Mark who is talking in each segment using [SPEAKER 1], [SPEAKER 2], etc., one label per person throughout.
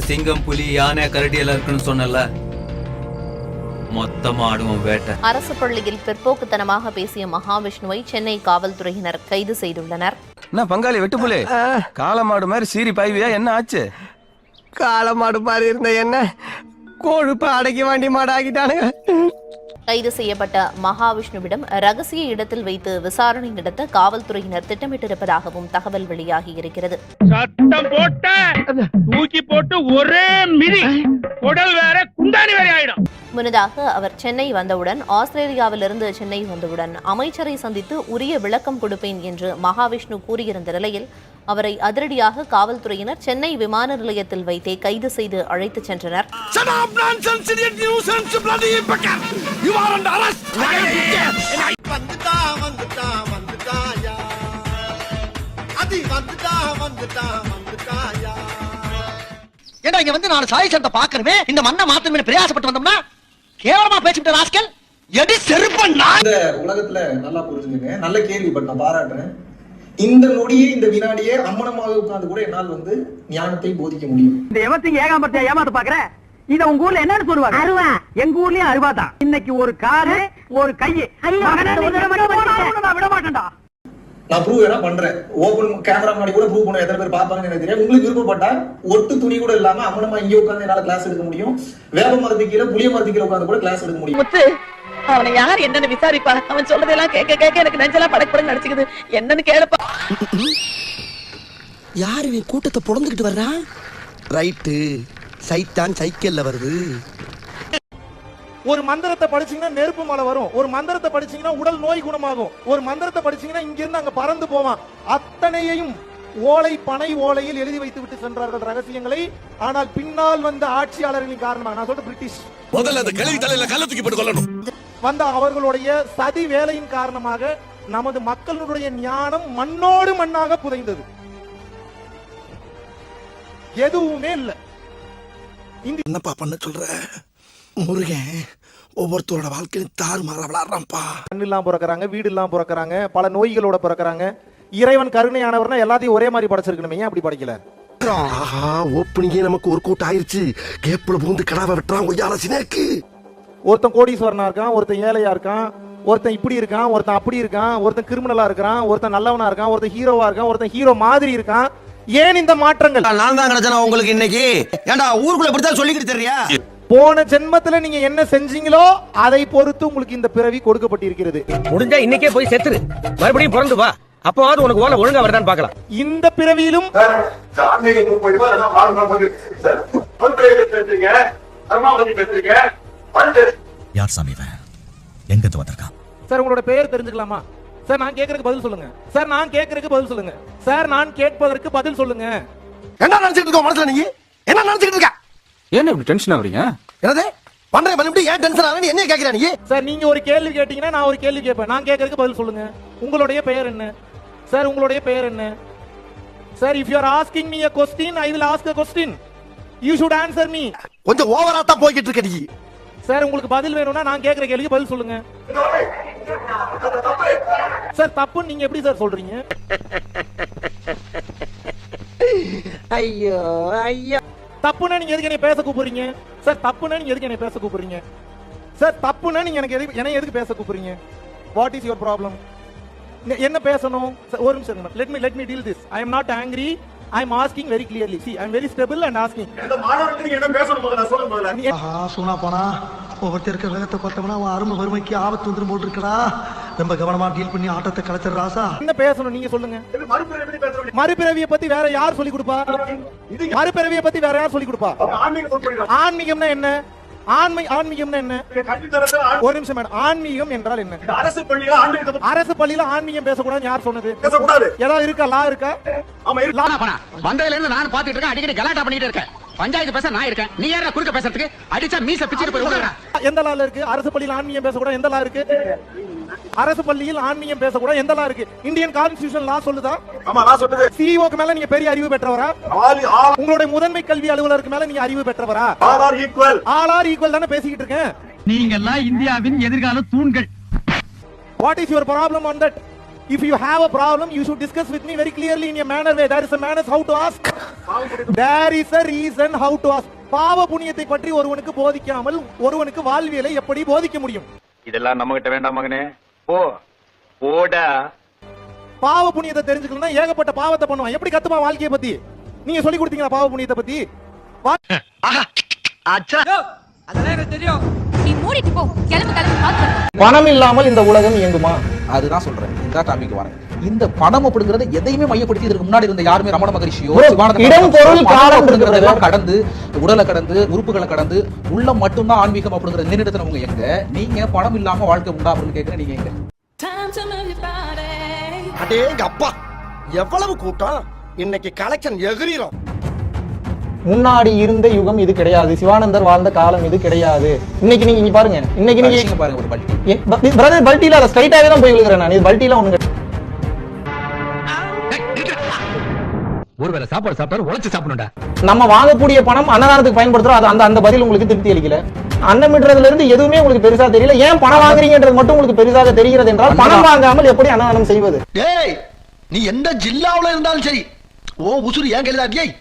[SPEAKER 1] சிங்கம் புலி யானை கரடி எல்லாம் இருக்குன்னு சொன்னல, மொத்தமா ஆடுவோம் வேட்டை.
[SPEAKER 2] அரசு பள்ளியில் பிற்போக்குத்தனமாக பேசிய மகாவிஷ்ணுவை சென்னை காவல்துறையினர் கைது செய்துள்ளனர்.
[SPEAKER 3] என்ன பங்காளி வெட்டுப்புலே, காளமாடு மாதிரி சீறி பாய்வியா, என்ன ஆச்சு?
[SPEAKER 4] காளமாடு மாதிரி இருந்த என்ன கொழுப்பு அடக்கி வண்டி மாடு ஆகிட்டானுங்க.
[SPEAKER 2] கைது செய்யப்பட்ட மகாவிஷ்ணுவிடம் ரகசிய இடத்தில் வைத்து விசாரணை நடத்த காவல்துறையினர் திட்டமிட்டிருப்பதாகவும் தகவல் வெளியாகி இருக்கிறது.
[SPEAKER 5] சத்தம் போட்ட தூக்கி போட்டு ஒரே மிதி உடல் வேற குண்டானி வேற ஆயிடும்.
[SPEAKER 2] முன்னதாக அவர் சென்னை வந்தவுடன், ஆஸ்திரேலியாவிலிருந்து சென்னை வந்தவுடன் அமைச்சரை சந்தித்து உரிய விளக்கம் கொடுப்பேன் என்று மகாவிஷ்ணு கூறியிருந்த நிலையில் அவரை அதிரடியாக காவல்துறையினர் சென்னை விமான நிலையத்தில் வைத்தே கைது செய்து அழைத்துச் சென்றனர்.
[SPEAKER 4] ஏண்டா இங்க வந்து நான் சாய் சட்டை பாக்கணுமே, இந்த மண்ணை மாத்தணுமே பிரயாசப்பட்டு வந்தோம்னா கேவலமா பேசிவிட்ட ராஸ்கல். எடி செருப்பண்ணா.
[SPEAKER 6] இந்த உலகத்துல நல்லா புரிஞ்சுங்க, நல்ல கேள்வி, பட் நான் பாராட்டுறேன். இந்த நொடியே இந்த வினாடியே அம்மனமாக உட்கார்ந்து கூட என்னால் வந்து ஞானத்தை போதிக்க முடியும்.
[SPEAKER 7] இந்த எவத்திங்க ஏகாம்பரத்தை ஏமாத்த பாக்குற, இத உங்க ஊர்ல என்னன்னு சொல்லுவாங்க? அருவா. எங்க ஊர்லயும் அருவா தான். இன்னைக்கு ஒரு காலு ஒரு கையை விட மாட்டேன்டா.
[SPEAKER 6] நான் ப்ரூவ் வேணா பண்றேன், ஓபன் கேமரா முன்னாடி கூட ப்ரூவ் பண்ண எத்தனை பேர் பாப்பாங்கன்னு எனக்கு தெரியும். உங்களுக்கு விருப்பப்பட்டா ஒட்டு துணி கூட இல்லாம அம்மனமா இங்கே உட்கார்ந்து என்னால கிளாஸ் எடுக்க முடியும். வேப்ப மரத்துக்கு கீழே புளிய மரத்துக்கு கீழே உட்கார்ந்து கூட கிளாஸ் எடுக்க முடியும்.
[SPEAKER 8] அவனை யார் என்னன்னு விசாரிப்பா, அவன் சொல்றதெல்லாம் கேட்க கேட்க எனக்கு நெஞ்செல்லாம் படக்கு நடிச்சுக்குது. என்னன்னு கேளுப்பா.
[SPEAKER 4] யாரு நீ கூட்டத்தை புடந்துகிட்டு வர்றா? ரைட்டு, சைத்தான் சைக்கிள்ல வருது.
[SPEAKER 5] ஒரு மந்திரத்தை படிச்சீங்கன்னா நெருப்பு மலை வரும், ஒரு மந்திரத்தை படிச்சீங்கன்னா உடல் நோய் குணமாகும், ஒரு மந்திரத்தை படிச்சீங்கன்னா இங்க இருந்து அங்க பறந்து போவான். அத்தனையையும் ஓலை பனை ஓலையில் எழுதி வைத்து விட்டு சென்றார்கள் ரகசியங்களை. ஆனால் பின்னால் வந்த ஆட்சியாளர்களின் காரணமாக, நான் சொல்ற பிரிட்டிஷ்
[SPEAKER 9] முதல்ல அந்த கிளவி தலையில கல்ல தூக்கி போட்டு கொள்ளணும்,
[SPEAKER 5] வந்த அவர்களுடைய சதி வேலையின் காரணமாக நமது மக்களுடைய ஞானம் மண்ணோடு மண்ணாக புதைந்தது. எதுவுமே இல்ல.
[SPEAKER 9] என்னப்பா பண்ண சொல்ற? முருகன் ஒவ்வொருத்தரோட வாழ்க்கையும் தாறுமாறா விளையாடுறான்ப்பா.
[SPEAKER 5] கண் இல்லாம பிறக்கிறாங்க, வீடு இல்லாம பிறக்கிறாங்க, பல நோய்களோட பிறக்கிறாங்க. இறைவன் கருணையானவர்னா எல்லாத்தையும் ஒரே மாதிரி படைச்சிருக்கணுமே, அப்படி படைக்கல.
[SPEAKER 9] ஆஹா, ஓப்பனிங்கே நமக்கு ஒரு கூட்டம் ஆயிருச்சு. கேப்புல பூந்து கடாவை வெட்டுறான் ஒய்யால சினேக்கு.
[SPEAKER 5] ஒருத்தன் கோடீஸ்வரனா இருக்கான், ஒருத்தன் ஏழையா இருக்கான், ஒருத்தன் இப்படி இருக்கான், ஒருத்தன் அப்படி இருக்கான், ஒருத்தன் கிரிமினலா இருக்கான், ஒருத்தன் நல்லவனா இருக்கான், ஒருத்தன் ஹீரோவா இருக்கான், ஒருத்தன் ஹீரோ மாதிரி இருக்கான். ஏன் இந்த மாற்றங்கள்?
[SPEAKER 4] நான் தான் கிடைச்சனா உங்களுக்கு இன்னைக்கு? ஏண்டா ஊருக்குள்ள இப்படித்தான் சொல்லிக்கிட்டு தெரியா?
[SPEAKER 5] போன ஜென்மத்துல நீங்க என்ன செஞ்சீங்களோ அதை பொறுத்து உங்களுக்கு இந்த பிறவி கொடுக்கப்பட்டிருக்கிறது.
[SPEAKER 7] முடிஞ்சா இன்னைக்கே போய் செத்துரு, மறுபடியும் பிறந்து வா. அப்போவாது உனக்கு ஓலை ஒழுங்கா வருதான்னு பார்க்கலாம்.
[SPEAKER 5] இந்த பிறவியிலும்
[SPEAKER 9] யார் சாமி எங்க வந்திருக்கான்?
[SPEAKER 5] சார் உங்களோட பெயர் தெரிஞ்சுக்கலாமா? சார் நான் கேட்கறதுக்கு பதில் சொல்லுங்க. சார் நான் கேட்கறதுக்கு பதில் சொல்லுங்க. சார் நான் கேட்பதற்கு பதில் சொல்லுங்க.
[SPEAKER 9] என்ன நினைச்சிட்டு இருக்க மனசுல? நீங்க என்ன நினைச்சிட்டு இருக்க?
[SPEAKER 3] ஏன் இப்படி டென்ஷன் ஆவறீங்க?
[SPEAKER 9] என்னது பண்ற பண்ணி ஏன் டென்ஷன் ஆறீங்க? என்ன கேக்குறீங்க நீங்க?
[SPEAKER 5] சார் நீங்க ஒரு கேள்வி கேட்டீங்கன்னா நான் ஒரு கேள்வி கேட்பேன். நான் கேட்கறதுக்கு பதில் சொல்லுங்க. உங்களுடைய பெயர் என்ன? சார் உங்களுடைய பெயர் என்ன? Sir if you are asking me a question, I will ask a question. You should answer me.
[SPEAKER 9] கொஞ்சம் ஓவரா தான் போயிட்டு இருக்க நீ.
[SPEAKER 5] சார் உங்களுக்கு பதில் வேணும்னா நான் கேட்கிற கேள்விக்கு பதில் சொல்லுங்க. சார் தப்புன்னு நீங்க எப்படி சார் சொல்றீங்க?
[SPEAKER 4] ஐயோ ஐயோ.
[SPEAKER 5] தப்புன்னா நீங்க எதுக்கு என்ன பேச கூப்பிடுறீங்க? சார் தப்புன்னா நீங்க எதுக்கு என்ன பேச கூப்பிடுறீங்க? சார் தப்புன்னா நீங்க என்ன எதுக்கு பேச கூப்பிடுறீங்க? What is your problem? என்ன பேசணும்? ஒரு நிமிஷம், let me deal this. I am not angry. I am asking very clearly. See, I am very stable and asking.
[SPEAKER 6] இந்த மாணவர்களுக்கு என்ன பேசணும் முதல்ல சொல்லுங்க முதல்ல.
[SPEAKER 4] ஆஹா சூனா போனா ஒவ்வொருத்தர் இருக்க வேகத்தை கொத்தவனா அவன் அருமை வறுமைக்கு ஆபத்து வந்துரும் போட்டு இருக்கடா. ரொம்ப கவனமா டீல் பண்ணி ஆட்டத்தை கலைச்சற ராசா.
[SPEAKER 5] என்ன பேசணும் நீங்க சொல்லுங்க. மறுபிறவியை பத்தி வேற யார் சொல்லி கொடுப்பா? மறுபிறவியை பத்தி வேற யார் சொல்லி கொடுப்பா? ஆன்மீகம்னா என்ன? ஆன்மீகம்னா என்ன? ஒரு நிமிஷம் மேடம், ஆன்மீகம் என்றால் என்ன? அரசு பள்ளியில ஆன்மீகம் பேசக்கூடாது யார் சொன்னது? ஏதாவது இருக்கா? லா இருக்கா?
[SPEAKER 7] வந்ததுல இருந்து நான் பாத்துட்டு இருக்கேன், அடிக்கடி கலாட்டா பண்ணிட்டு இருக்கேன். பஞ்சாயத்து பேச நான் இருக்கேன், நீ யாரா குறுக்க பேசுறதுக்கு? அடிச்சா மீச பிச்சிட்டு போய் உட்கார்றா.
[SPEAKER 5] எந்த லால இருக்கு அரசு பள்ளியில் ஆன்மீகம் பேசக்கூடாது? எந்த லா இருக்கு அரசு பள்ளியில் ஆன்மீகம் பேசக்கூடாது? எந்த லா இருக்கு? இந்தியன் கான்ஸ்டிடியூஷன் லா சொல்லுதா? ஆமா லா சொல்லுது. சிஇஓக்கு மேல நீங்க பெரிய அறிவு பெற்றவரா? உங்களுடைய முதன்மை கல்வி அலுவலருக்கு மேல நீங்க அறிவு பெற்றவரா? ஆல் ஆர் ஈக்குவல் தானே பேசிக்கிட்டு இருக்கேன்.
[SPEAKER 7] நீங்க எல்லாம் இந்தியாவின் எதிர்கால தூண்கள்.
[SPEAKER 5] What is your problem on that? If you have a problem, you should discuss with me very clearly in a manner way. There is a manner how to ask. There is a reason how to ask. பாவ புண்ணியத்தை பற்றி ஒருவனுக்கு போதிக்காமல் ஒருவனுக்கு வாழ்வியலை எப்படி போதிக்க முடியும்?
[SPEAKER 7] இதெல்லாம் நம்ம கிட்ட வேண்டாம் மகனே. போ போடா.
[SPEAKER 5] பாவ புண்ணியத்தை தெரிஞ்சுக்கணும்னா ஏகப்பட்ட பாவத்தை பண்ணுவான். எப்படி கத்துப்பான் வாழ்க்கையை பத்தி? நீங்க சொல்லி கொடுத்தீங்களா பாவ புண்ணியத்தை பத்தி?
[SPEAKER 10] பணம் இல்லாமல் இந்த உலகம் இயங்குமா? அதுதான் சொல்றேன். இந்த டாபிக் வரேன். இந்த பணம் அப்படிங்கறது எதையுமே மையப்படுத்தி இதுக்கு முன்னாடி இருந்த யாருமே ரமண மகரிஷியோ இடம் பொருள் காலம் அப்படிங்கறதெல்லாம் கடந்து உடலை கடந்து உறுப்புகளை கடந்து உள்ள மட்டும்தான் ஆன்மீகம் அப்படிங்கறது நினைத்தனவங்க எங்க? நீங்க பணம் இல்லாம வாழ்க்கை உண்டா அப்படின்னு கேக்குற நீங்க எங்க?
[SPEAKER 9] அடேங்க அப்பா எவ்வளவு கூட்டம் இன்னைக்கு கலெக்ஷன் எகிரிரும்.
[SPEAKER 10] முன்னாடி இருந்த யுகம் இது கிடையாது. சிவானந்தர் வாழ்ந்த காலம் இது கிடையாது. இன்னைக்கு நீங்க பாருங்க. இன்னைக்கு நீங்க பாருங்க ஒரு பல்டி. பிரதர் பல்டில ஸ்ட்ரைட்டாவே தான் போய் விழுகிறேன் நான். இது பல்டில ஒண்ணுங்க.
[SPEAKER 7] ஒருவேளை சாப்பாடு சாப்பிட்டாரு உழைச்சு சாப்பிடணும்டா.
[SPEAKER 10] நம்ம வாங்கக்கூடிய பணம் அன்னதானத்துக்கு பயன்படுத்துறோம். அது அந்த பதில் உங்களுக்கு திருப்தி அளிக்கல. அன்னமிடுறதுல இருந்து எதுவுமே உங்களுக்கு பெருசா தெரியல. ஏன் பணம் வாங்குறீங்கன்றது மட்டும் உங்களுக்கு பெருசாக தெரிகிறது என்றால் பணம் வாங்காமல் எப்படி அன்னதானம் செய்வது?
[SPEAKER 4] டேய் நீ எந்த ஜில்லாவுல இருந்தாலும் சரி ஓ உசுரு ஏன் கையில தான்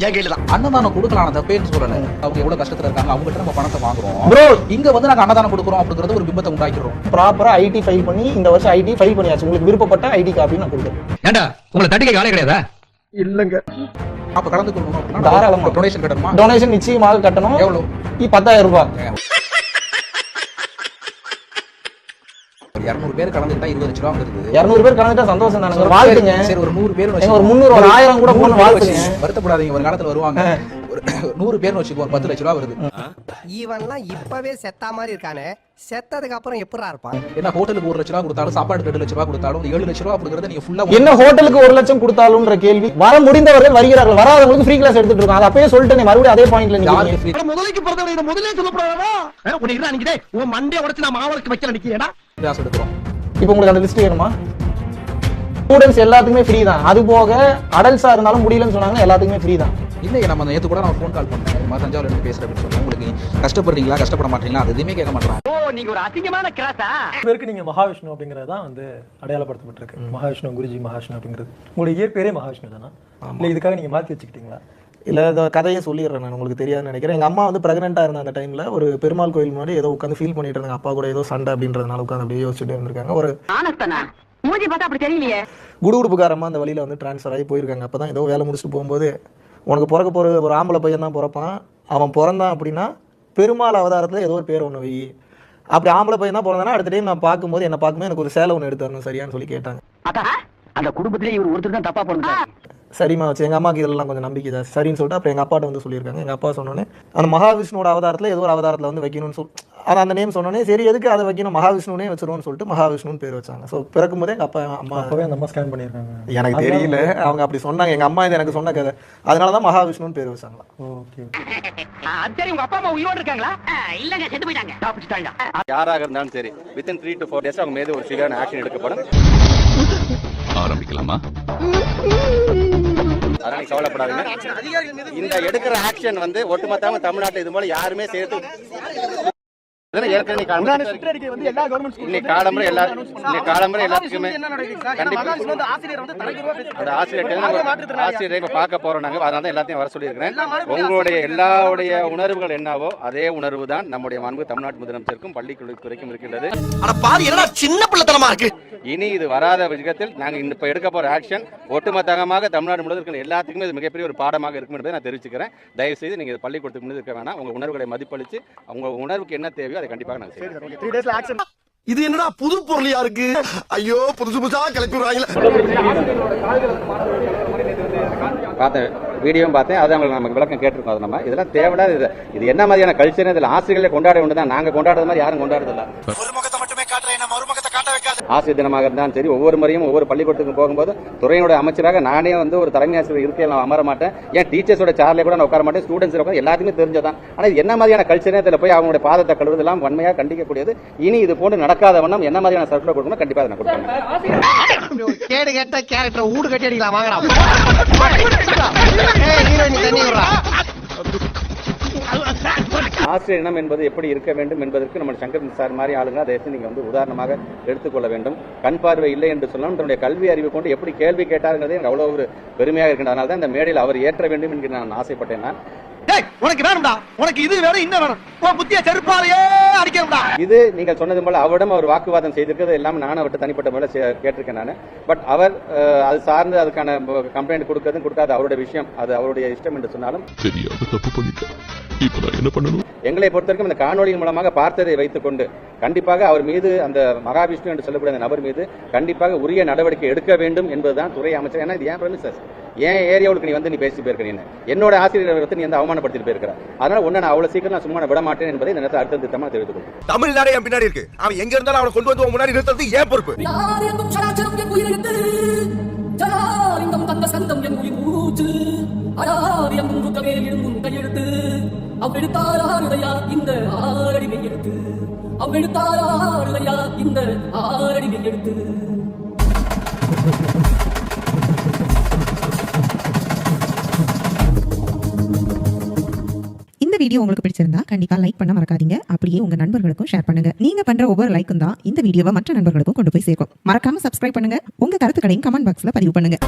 [SPEAKER 4] ஏன் கையில தான்
[SPEAKER 10] அன்னதானம் கொடுக்கலாம். தப்பேன்னு சொல்லல. அவங்க எவ்வளவு கஷ்டத்துல இருக்காங்க. அவங்க கிட்ட நம்ம பணத்தை வாங்குறோம். ப்ரோ இங்க வந்து நாங்க அன்னதானம் கொடுக்குறோம் அப்படிங்கறது ஒரு பிம்பத்தை உண்டாக்கிறோம். ப்ராப்பரா ஐடி ஃபைல் பண்ணி இந்த வருஷம் ஐடி ஃபைல் பண்ணியாச்சு. உங்களுக்கு விருப்பப்பட்ட ஐடி காப்பி நான் கொடுக்குறேன்.
[SPEAKER 7] ஏண்டா உங்களை தட்டிக்க ஆளே கிடையாதா?
[SPEAKER 9] இல்லங்க.
[SPEAKER 10] அப்ப கலந்து கொள்ளணும். தாராளமா டொனேஷன் கட்டணுமா? டொனேஷன் நிச்சயமாக கட்டணும். எவ்வளவு? 10,000 ரூபாய். 200 பேர் கலந்துட்டா 20 லட்சம் ரூபாய் வருது. 200 பேர் கலந்துட்டா சந்தோஷம் தானங்க. வாழ்த்துங்க. சரி ஒரு 100 பேர் வச்சு ஒரு 300 ஒரு 1000 கூட போன வாழ்த்துங்க. வருத்தப்படாதீங்க. ஒரு காலத்துல வருவாங்க. ஒரு 100 பேர் வச்சுக்கோ 10 லட்சம் ரூபாய் வருது.
[SPEAKER 4] இவன்லாம் இப்பவே செத்தா மாதிரி இருக்கானே. செத்ததுக்கு அப்புறம் எப்படிடா இருப்பான்?
[SPEAKER 10] என்ன ஹோட்டலுக்கு 1 லட்சம் ரூபாய் கொடுத்தாலும் சாப்பாடு 2 லட்சம் ரூபாய் கொடுத்தாலும் 7 லட்சம் ரூபாய் அப்படிங்கறது நீங்க ஃபுல்லா என்ன ஹோட்டலுக்கு 1 லட்சம் கொடுத்தாலும்ன்ற கேள்வி வர முடிந்தவர்கள் வருகிறார்கள். வராதவங்களுக்கு ஃப்ரீ கிளாஸ் எடுத்துட்டு இருக்காங்க. அது அப்பவே சொல்லிட்டேன். மறுபடியும் அதே பாயிண்ட்ல நீங்க
[SPEAKER 4] முதலைக்கு பிறந்தவரை இத முதல்ல சொல்லப்படாதா? உனக்கு என்ன நினைக்கிறே? உன் மண்டைய உடைச்சு நான் மாவளுக்கு வைக்கல நிக்கிறேடா.
[SPEAKER 10] கிளாஸ் எடுக்கிறோம். இப்போ உங்களுக்கு அந்த லிஸ்ட் வேணுமா? ஸ்டூடண்ட்ஸ் எல்லாத்துக்குமே ஃப்ரீ தான். அது போக அடல்ட்ஸா இருந்தாலும் முடியலன்னு சொன்னாங்க. எல்லாத்துக்குமே ஃப்ரீ தான். இல்லையே நம்ம நேத்து கூட நான் ஃபோன் கால் பண்ணேன். தஞ்சாவூர்ல இருந்து பேசுறேன் அப்படின்னு சொன்னேன். உங்களுக்கு கஷ்டப்படுறீங்களா கஷ்டப்பட மாட்டீங்களா அது எதுவுமே கேட்க மாட்டாங்க.
[SPEAKER 4] ஓ நீங்க ஒரு அசிங்கமான கிராஸா?
[SPEAKER 5] பேருக்கு நீங்க மகாவிஷ்ணு அப்படிங்கறது தான் வந்து அடையாளப்படுத்தப்பட்டிருக்கு. மகாவிஷ்ணு குருஜி மகாவிஷ்ணு அப்படிங்கிறது உங்களுடைய இயற்பெயரே மகாவிஷ்ணு தானா? இல்ல இதுக்காக நீங்க மாத்தி வச்சுக்கிட்டீங்களா? இல்ல இந்த கதையை சொல்லிடுறேன் நான். உங்களுக்கு தெரியாதுன்னு நினைக்கிறேன். எங்க அம்மா வந்து பிரெக்னெண்டா இருந்த அந்த டைம்ல ஒரு பெருமாள் கோயில் முன்னாடி ஏதோ உட்காந்து ஃபீல் பண்ணிட்டு இருந்தாங்க. அப்பா கூட ஏதோ சண்டை அப்படின்றதுனால உட்காந்து அப்படியே யோசிச்சுட்டு இருந்திருக்காங்க. ஒரு
[SPEAKER 8] மூஞ்சி பார்த்தா அப்படி தெரியலையே.
[SPEAKER 5] குடுகுடுப்புக்காரமா அந்த வழியில வந்து டிரான்ஸ்ஃபர் ஆகி போயிருக்காங்க. அப்பதான் ஏதோ வேலை முடிச்சுட்டு போகும்போது உனக்கு பிறக்க போற ஒரு ஆம்பளை பையன் தான் பிறப்பான். அவன் பிறந்தான் அப்படின்னா பெருமாள் அவதாரத்துல ஏதோ ஒரு பேர் ஒன்று வை. அப்படி ஆம்பளை பையன் தான் பிறந்தானா அடுத்த டைம் நான் பார்க்கும்போது என்ன பார்க்கும்போது எனக்கு ஒரு சேலை ஒன்று எடுத்து வரணும் சரியான்னு சொல்லி கேட்டாங்க.
[SPEAKER 4] அந்த குடும்பத்திலே இவர் ஒருத்தர் தான் தப்பா பண்ணுறாரு.
[SPEAKER 5] சரிம்மா வச்சு எங்கள் அம்மாவுக்கு இதெல்லாம் கொஞ்சம் நம்பிக்கை தான் சரின்னு சொல்லிட்டு அப்புறம் எங்கள் அப்பாட்ட வந்து சொல்லியிருக்காங்க. எங்கள் அப்பா சொன்னோன்னே அந்த மகாவிஷ்ணுவோட அவதாரத்தில் ஏதோ ஒரு அவதாரத்தில் வந்து வைக்கணும்னு அந்த நேம் சொன்னோன்னே சரி எதுக்கு அதை வைக்கணும் மகாவிஷ்ணுனே வச்சிருவோம்னு சொல்லிட்டு மகாவிஷ்ணுன்னு பேர் வச்சாங்க. ஸோ பிறக்கும் போதே எங்கள் அப்பா அம்மா அந்த அம்மா ஸ்கேன் பண்ணியிருக்காங்க. எனக்கு தெரியல அவங்க அப்படி சொன்னாங்க. எங்கள் அம்மா இது எனக்கு சொன்ன கதை. அதனால தான் மகாவிஷ்ணுன்னு பேர் வச்சாங்களா? ஓகே
[SPEAKER 8] சரி உங்க அப்பா அம்மா உயிரோடு இருக்காங்களா? இல்லங்க செத்து போயிட்டாங்க. தப்பிச்சிட்டாங்க.
[SPEAKER 7] யாராக இருந்தாலும் சரி வித்தின் 3 to 4 days அவங்க மீது ஒரு சிவியரான ஆக்ஷன் எடுக்கப்படும். ஆரம்பிக்கலாமா? அதனால கவலைப்படாதீங்க. இந்த எடுக்கிற ஆக்ஷன் வந்து ஒட்டுமொத்தமா தமிழ்நாட்டில் இது போல யாருமே சேர்த்து ஆசிரியரை பார்க்க போறோம் நாங்க. அதனால எல்லாத்தையும் வர சொல்லியிருக்கிறேன். உங்களுடைய எல்லாருடைய உணர்வுகள் என்னவோ அதே உணர்வு தான் நம்முடைய மாண்பு தமிழ்நாட்டு முதலமைச்சருக்கும் பள்ளிக்கல்வித்துறைக்கும் இருக்கின்றது.
[SPEAKER 4] சின்ன பிள்ளைத்தனமா இருக்கு.
[SPEAKER 7] இனி இது வராத விஷயத்தில் நாங்க இப்ப எடுக்க போற ஆக்ஷன் ஒட்டுமொத்தமாக தமிழ்நாடு முழுவதும் எல்லாத்துக்குமே இது மிகப்பெரிய ஒரு பாடமாக இருக்கும் என்பதை நான் தெரிவிச்சுக்கிறேன். தயவு செய்து நீங்க பள்ளிக்கூடத்துக்கு முன்னாடி இருக்க வேணாம். உங்க உணர்வுகளை மதிப்பளிச்சு உங்க உணர்வுக்கு என்ன தேவையோ அதை கண்டிப்பாக நாங்க செய்வோம்.
[SPEAKER 9] இது என்னடா புது பொருளியா இருக்கு? ஐயோ புதுசு புதுசா கிளப்பி விடுறாங்களே.
[SPEAKER 7] பார்த்தேன் வீடியோவும் பார்த்தேன். அதை நமக்கு விளக்கம் கேட்டிருக்கோம். அது நம்ம இதெல்லாம் தேவையில்லாத இது என்ன மாதிரியான கல்ச்சர் இதில் ஆசிரியர்களை கொண்டாட வேண்டியது தான். நாங்கள் கொண்டாடுறது மாதிரி யாரும் கொண்டாடுறதில்ல. ஆசிரியர் தினமாக இருந்தாலும் சரி ஒவ்வொரு முறையும் ஒவ்வொரு பள்ளிக்கூடத்துக்கு போகும்போது துறையினோட அமைச்சராக நானே வந்து ஒரு தலைமை ஆசிரியர் இருக்கேன் நான் அமர மாட்டேன். ஏன் டீச்சர்ஸோட சேர்ல கூட நான் உட்கார மாட்டேன். ஸ்டூடெண்ட்ஸ் உட்காந்து எல்லாத்துக்குமே தெரிஞ்சதான். ஆனால் இது என்ன மாதிரியான கல்ச்சர் இதில் போய் அவங்களுடைய பாதத்தை கழுவுதெல்லாம் வன்மையாக கண்டிக்கக்கூடியது. இனி இது போன்று நடக்காத வண்ணம் என்ன மாதிரியான சர்க்குலர் கொடுக்கணும் கண்டிப்பாக நான் கொடுப்பேன்.
[SPEAKER 4] கேடு கேட்ட கேரக்டர் ஊடு கட்டி அடிக்கலாம் வாங்கடா.
[SPEAKER 7] ஆசிரியர் இனம் என்பது எப்படி இருக்க வேண்டும் என்பதற்கு நம்ம சங்கர் சார் மாதிரி ஆளுங்க அதை நீங்க வந்து உதாரணமாக எடுத்துக்கொள்ள வேண்டும். கண் பார்வை இல்லை என்று சொன்னாலும் தன்னுடைய கல்வி அறிவு கொண்டு எப்படி கேள்வி கேட்டாருங்கிறதே எனக்கு அவ்வளவு ஒரு பெருமையாக இருக்கின்ற. அதனால தான் இந்த மேடையில் அவர் ஏற்ற வேண்டும் என்று நான் ஆசைப்பட்டேன். நான்
[SPEAKER 4] உனக்கு வேணும்டா, உனக்கு இது வேணும், இன்னும் வேணும், உன் புத்திய செருப்பாலேயே அடிக்கணும்டா.
[SPEAKER 7] இது நீங்கள் சொன்னது போல அவரிடம் அவர் வாக்குவாதம் செய்திருக்கிறது எல்லாம் நான் அவர்கிட்ட தனிப்பட்ட முறையில் கேட்டிருக்கேன் நான். பட் அவர் அது சார்ந்து அதுக்கான கம்ப்ளைண்ட் கொடுக்கறதும் கொடுக்காது அவருடைய விஷயம், அது அவருடைய இஷ்டம் என்று சொன்னாலும் என்ன பண்ணணும். எங்களை பொறுத்தவரைக்கும் இந்த காணொலியின் மூலமாக பார்த்ததை வைத்துக் கொண்டு கண்டிப்பாக அவர் மீது அந்த மகாவிஷ்ணு என்று சொல்லக்கூடிய அந்த நபர் மீது கண்டிப்பாக உரிய நடவடிக்கை எடுக்க வேண்டும் என்பதுதான் துறை அமைச்சர். ஏன்னா இது ஏன் பிரமிசஸ், ஏன் ஏரியாவுக்கு நீ வந்து நீ பேசி போயிருக்க, என்னோட ஆசிரியர் நீ வந்து அவமானப்படுத்திட்டு போயிருக்கிற. அதனால ஒன்னு நான் அவ்வளவு சீக்கிரம் நான் சும்மா விட மாட்டேன் என்பதை இந்த நேரத்தில் அடுத்த திட்டமாக தெரிவித்துக் கொள்கிறேன்.
[SPEAKER 9] தமிழ்நாடு என் பின்னாடி இருக்கு, அவன் எங்க இருந்தாலும் அவனை கொண்டு வந்து முன்னாடி நிறுத்துறது ஏன் பொறுப்பு.
[SPEAKER 8] அவ்வெடுத்தாராருடையா இந்த ஆறடி மெய்யெடுத்து, அவ்வெடுத்தாராருடையா இந்த ஆறடி மெய்யெடுத்து.
[SPEAKER 11] இந்த வீடியோ உங்களுக்கு பிடிச்சிருந்தா கண்டிப்பா லைக் பண்ண மறக்காதீங்க. அப்படியே உங்க நண்பர்களுக்கும் ஷேர் பண்ணுங்க. நீங்க பண்ற ஒவ்வொரு லைக்கும் தான் இந்த வீடியோவை மற்ற நண்பர்களுக்கும் கொண்டு போய் சேர்க்கும். மறக்காம சப்ஸ்கிரைப் பண்ணுங்க. உங்க கருத்துக்களையும் கமெண்ட் பாக்ஸ்ல பதிவு பண்ணுங்க.